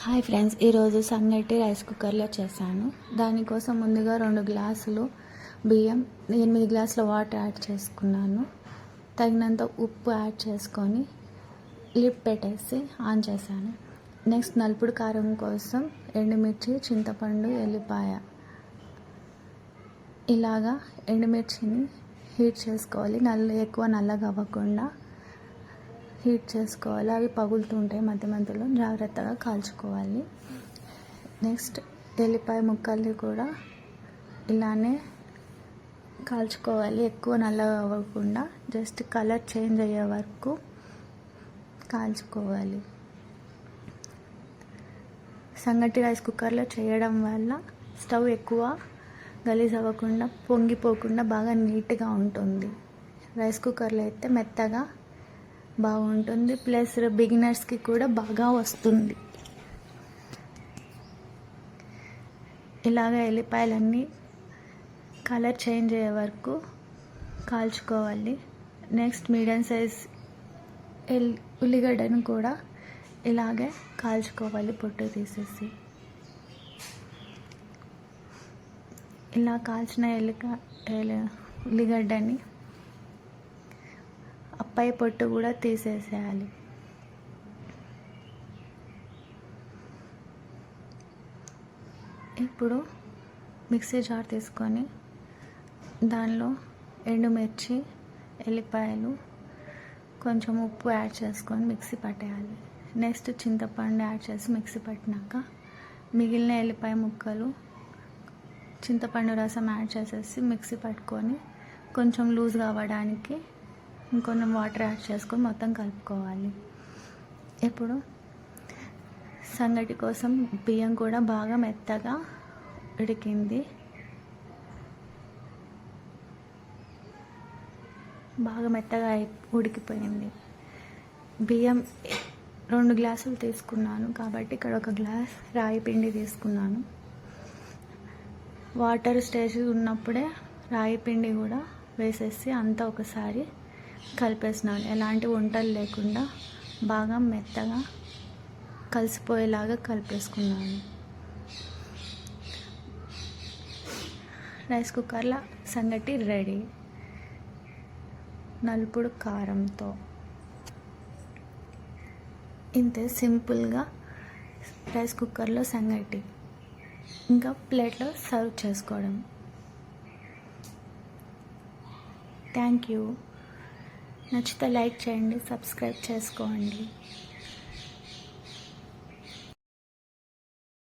Hi friends, ఈరోజు సంగటి rice కుక్కర్లో చేశాను. దానికోసం ముందుగా 2 గ్లాసులు బియ్యం, 8 గ్లాసుల వాటర్ యాడ్ చేసుకున్నాను. తగినంత ఉప్పు యాడ్ చేసుకొని లిడ్ పెట్టేసి ఆన్ చేశాను. నెక్స్ట్ నలుపుడు కారం కోసం ఎండుమిర్చి, చింతపండు, ఎల్లిపాయ ఇలాగా ఎండుమిర్చిని హీట్ చేసుకోవాలి. ఎక్కువ నల్లగా అవ్వకుండా హీట్ చేసుకోవాలి. అవి పగులుతుంటాయి, మధ్య మధ్యలో జాగ్రత్తగా కాల్చుకోవాలి. నెక్స్ట్ ఎల్లిపాయ ముక్కల్ని కూడా ఇలానే కాల్చుకోవాలి. ఎక్కువ నల్లగా అవ్వకుండా జస్ట్ కలర్ చేంజ్ అయ్యే వరకు కాల్చుకోవాలి. సంగటి రైస్ కుక్కర్లో చేయడం వల్ల స్టవ్ ఎక్కువ గలీజ్ అవ్వకుండా, పొంగిపోకుండా బాగా నీట్గా ఉంటుంది. రైస్ కుక్కర్లో అయితే మెత్తగా బాగుంటుంది, ప్లస్ బిగినర్స్కి కూడా బాగా వస్తుంది. ఇలాగ ఎల్లిపాయలన్నీ కలర్ చేంజ్ అయ్యే వరకు కాల్చుకోవాలి. నెక్స్ట్ మీడియం సైజ్ ఉల్లిగడ్డను కూడా ఇలాగే కాల్చుకోవాలి, పొట్టు తీసేసి. ఇలా కాల్చిన ఉల్లిగడ్డని పై పొట్టు కూడా తీసేసేయాలి. ఇప్పుడు మిక్సీ జార్ తీసుకొని దానిలో ఎండుమిర్చి, ఎల్లిపాయలు, కొంచెం ఉప్పు యాడ్ చేసుకొని మిక్సీ పట్టేయాలి. నెక్స్ట్ చింతపండు యాడ్ చేసి మిక్సీ పట్టినాక మిగిలిన ఎల్లిపాయ ముక్కలు, చింతపండు రసం యాడ్ చేసేసి మిక్సీ పట్టుకొని కొంచెం లూజ్గా అవ్వడానికి ఇంకొన్ని వాటర్ యాడ్ చేసుకొని మొత్తం కలుపుకోవాలి. ఇప్పుడు సంగటి కోసం బియ్యం కూడా బాగా మెత్తగా ఉడికింది. బాగా మెత్తగా ఉడికిపోయింది. బియ్యం 2 గ్లాసులు తీసుకున్నాను కాబట్టి ఇక్కడ 1 గ్లాస్ రాయి పిండి తీసుకున్నాను. వాటర్ స్టేజ్ ఉన్నప్పుడే రాయి పిండి కూడా వేసేసి అంతా ఒకసారి కలిపేసినాను. ఎలాంటి వంటలు లేకుండా బాగా మెత్తగా కలిసిపోయేలాగా కలిపేసుకున్నాను. రైస్ కుక్కర్లో సంగటి రెడీ, నలుపుడు కారంతో. ఇంతే సింపుల్గా రైస్ కుక్కర్లో సంగటి, ఇంకా ప్లేట్లో సర్వ్ చేసుకోవడం. Thank you. నచ్చితే లైక్ చేయండి, సబ్స్క్రైబ్ చేసుకోండి.